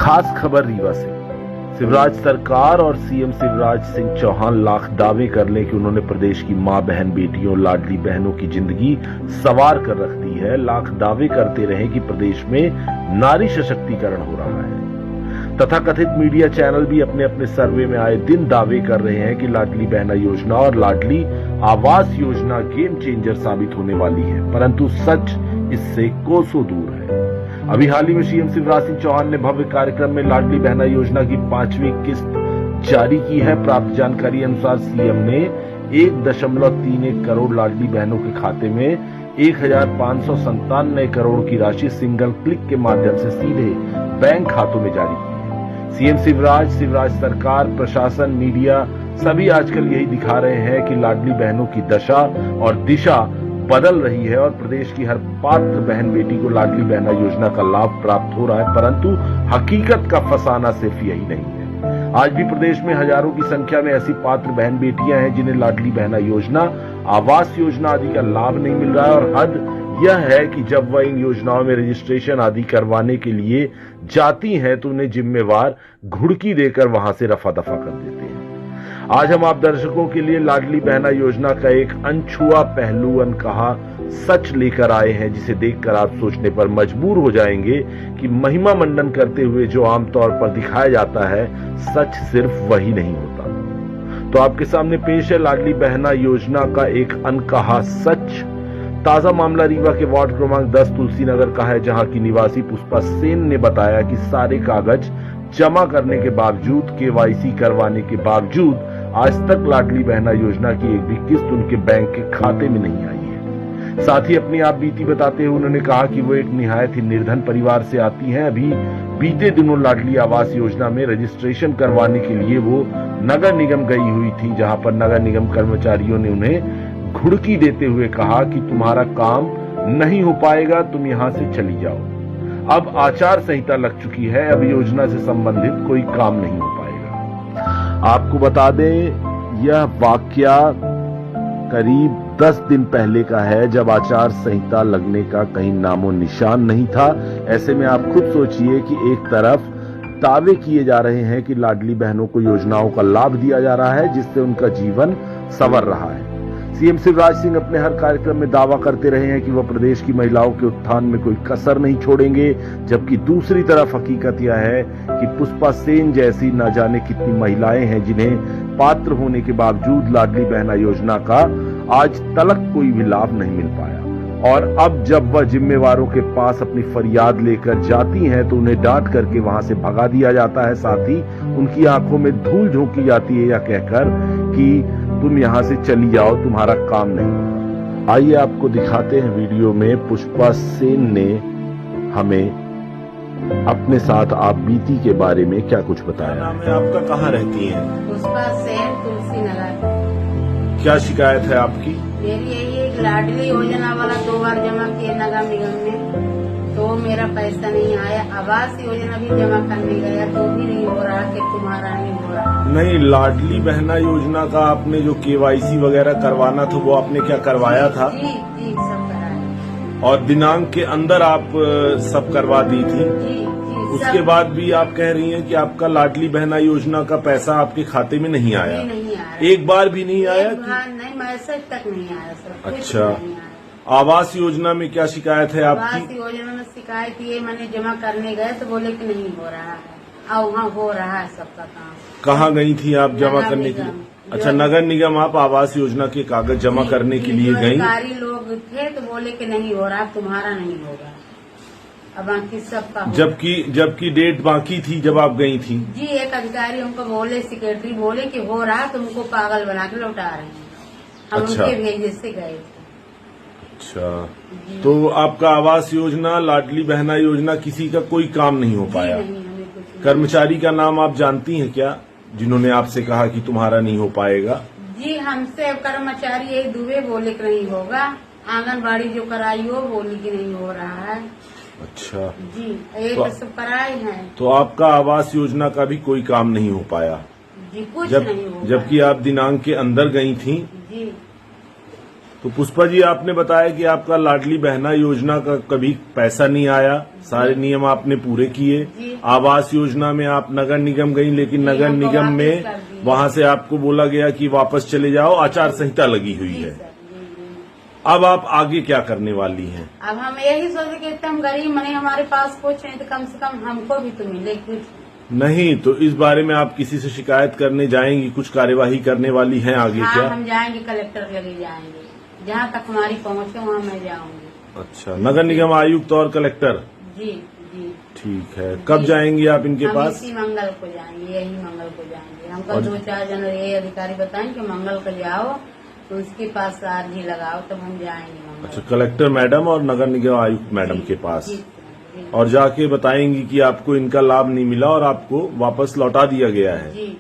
खास खबर रीवा से। शिवराज सरकार और सीएम शिवराज सिंह चौहान लाख दावे कर लें कि उन्होंने प्रदेश की मां बहन बेटियों लाडली बहनों की जिंदगी सवार कर रख दी है। लाख दावे करते रहे कि प्रदेश में नारी सशक्तिकरण हो रहा है। तथा कथित मीडिया चैनल भी अपने अपने सर्वे में आए दिन दावे कर रहे हैं कि लाडली बहना योजना और लाडली आवास योजना गेम चेंजर साबित होने वाली है, परंतु सच इससे कोसों दूर है। अभी हाल ही में सीएम शिवराज सिंह चौहान ने भव्य कार्यक्रम में लाडली बहना योजना की 5वीं किस्त जारी की है। प्राप्त जानकारी अनुसार सीएम ने 1.31 करोड़ लाडली बहनों के खाते में 1597 करोड़ की राशि सिंगल क्लिक के माध्यम से सीधे बैंक खातों में जारी की है। सीएम शिवराज सरकार, प्रशासन, मीडिया सभी आजकल यही दिखा रहे हैं कि लाडली बहनों की दशा और दिशा बदल रही है और प्रदेश की हर पात्र बहन बेटी को लाडली बहना योजना का लाभ प्राप्त हो रहा है, परंतु हकीकत का फसाना सिर्फ यही नहीं है। आज भी प्रदेश में हजारों की संख्या में ऐसी पात्र बहन बेटियां हैं जिन्हें लाडली बहना योजना, आवास योजना आदि का लाभ नहीं मिल रहा है। और हद यह है कि जब वह इन योजनाओं में रजिस्ट्रेशन आदि करवाने के लिए जाती हैं तो उन्हें जिम्मेवार घुड़की देकर वहां से रफा दफा कर देते हैं। आज हम आप दर्शकों के लिए लाडली बहना योजना का एक अनछुआ पहलू, अनकहा सच लेकर आए हैं, जिसे देखकर आप सोचने पर मजबूर हो जाएंगे कि महिमा मंडन करते हुए जो आमतौर पर दिखाया जाता है, सच सिर्फ वही नहीं होता। तो आपके सामने पेश है लाडली बहना योजना का एक अनकहा सच। ताजा मामला रीवा के वार्ड क्रमांक 10 तुलसी नगर का है, जहां की निवासी पुष्पा सेन ने बताया कि सारे कागज जमा करने के बावजूद, केवाईसी करवाने के बावजूद आज तक लाडली बहना योजना की एक भी किस्त उनके बैंक के खाते में नहीं आई है। साथ ही अपनी आप बीती बताते हुए उन्होंने कहा कि वो एक निहायत ही निर्धन परिवार से आती हैं। अभी बीते दिनों लाडली आवास योजना में रजिस्ट्रेशन करवाने के लिए वो नगर निगम गई हुई थी, जहां पर नगर निगम कर्मचारियों ने उन्हें घुड़की देते हुए कहा कि तुम्हारा काम नहीं हो पाएगा, तुम यहाँ से चली जाओ। अब आचार संहिता लग चुकी है, अब योजना से संबंधित कोई काम नहीं हो पाएगा। आपको बता दें, यह वाकया करीब 10 दिन पहले का है, जब आचार संहिता लगने का कहीं नामो निशान नहीं था। ऐसे में आप खुद सोचिए कि एक तरफ दावे किए जा रहे हैं कि लाडली बहनों को योजनाओं का लाभ दिया जा रहा है, जिससे उनका जीवन संवर रहा है। सीएम शिवराज सिंह अपने हर कार्यक्रम में दावा करते रहे हैं कि वह प्रदेश की महिलाओं के उत्थान में कोई कसर नहीं छोड़ेंगे, जबकि दूसरी तरफ हकीकत यह है कि पुष्पा सेन जैसी न जाने कितनी महिलाएं हैं जिन्हें पात्र होने के बावजूद लाडली बहना योजना का आज तलक कोई भी लाभ नहीं मिल पाया। और अब जब वह जिम्मेवारों के पास अपनी फरियाद लेकर जाती हैं तो उन्हें डांट करके वहां से भगा दिया जाता है। साथ ही उनकी आंखों में धूल झोंकी जाती है, या कहकर कि तुम यहाँ से चली जाओ, तुम्हारा काम नहीं। आइए आपको दिखाते हैं वीडियो में पुष्पा सेन ने हमें अपने साथ आप बीती के बारे में क्या कुछ बताया। नाम है आपका, कहाँ रहती हैं? पुष्पा सेन, तुलसी नगर। क्या शिकायत है आपकी? मेरी यही एक लाडली योजना वाला 2 बार जमा किए नगर निगम में, तो मेरा पैसा नहीं आया। आवास योजना भी जमा करने गया तो भी नहीं हो रहा कि तुम्हारा नहीं हो रहा। नहीं, लाडली बहना योजना का आपने जो केवाईसी वगैरह करवाना था वो आपने क्या करवाया था? जी सब कराया। और दिनांक के अंदर आप सब करवा दी थी? जी उसके बाद भी आप कह रही हैं कि आपका लाडली बहना योजना का पैसा आपके खाते में नहीं आया? नहीं आया, एक बार भी नहीं आया? नहीं, मैसेज तक नहीं आया सर। अच्छा, आवास योजना में क्या शिकायत है आपकी? आवास योजना में शिकायत ये, मैंने जमा करने गए तो बोले कि नहीं हो रहा है, और वहाँ हो रहा है सबका काम। कहाँ गई थी आप जमा करने के लिए? अच्छा, नगर निगम आप आवास योजना के कागज जमा करने के लिए गई? अधिकारी लोग थे तो बोले कि नहीं हो रहा, तुम्हारा नहीं होगा, अब बाकी सबका। जबकि डेट बाकी थी जब आप गई थी? जी, एक अधिकारी हमको बोले, सेक्रेटरी बोले कि हो रहा, तुमको पागल बना के लौटा रहे हैं। हम अच्छा, उनके भेजे से गए थे। अच्छा, तो आपका आवास योजना, लाडली बहना योजना किसी का कोई काम नहीं हो पाया? नहीं, हमें कुछ नहीं। कर्मचारी का नाम आप जानती हैं क्या, जिन्होंने आपसे कहा कि तुम्हारा नहीं हो पाएगा? जी, हमसे कर्मचारी एक दुबे बोले कि नहीं होगा, आंगनबाड़ी जो कराई हो बोली कि नहीं हो रहा है। अच्छा जी, एक तो सब कराए हैं। तो आपका आवास योजना का भी कोई काम नहीं हो पाया? जी, कुछ नहीं हो जबकि आप दिनांक के अंदर गई थी? जी। तो पुष्पा जी, आपने बताया कि आपका लाडली बहना योजना का कभी पैसा नहीं आया, सारे नियम आपने पूरे किए। जी। आवास योजना में आप नगर निगम गई, लेकिन जी, नगर हमको निगम वापस में कर दिए। वहां से आपको बोला गया कि वापस चले जाओ, आचार संहिता लगी हुई जी है। सर, जी। अब आप आगे क्या करने वाली हैं? अब हम यही सोचे कि इतने हम गरीब मने हमारे पास कुछ नहीं तो कम से कम हमको भी तो मिले कुछ। नहीं तो इस बारे में आप किसी से शिकायत करने जाएंगी, कुछ कार्यवाही करने वाली हैं आगे हाँ, क्या? हम जाएंगे, कलेक्टर लगे जाएंगे, जहाँ तक हमारी पहुँच है वहाँ मैं जाऊंगी। अच्छा, नगर निगम आयुक्त और कलेक्टर, जी जी। ठीक है। कब जाएंगी आप इनके हम पास? इसी मंगल को जाएंगे, यही मंगल को जाएंगे। हमको और- 2-4 जन ये अधिकारी बताएं कि मंगल को जाओ तो उसके पास अर्जी लगाओ, तब हम जाएंगे मंगल। अच्छा, कलेक्टर मैडम और नगर निगम आयुक्त मैडम जी, के पास, जी, जी। और जाके बताएंगी कि आपको इनका लाभ नहीं मिला और आपको वापस लौटा दिया गया है। जी।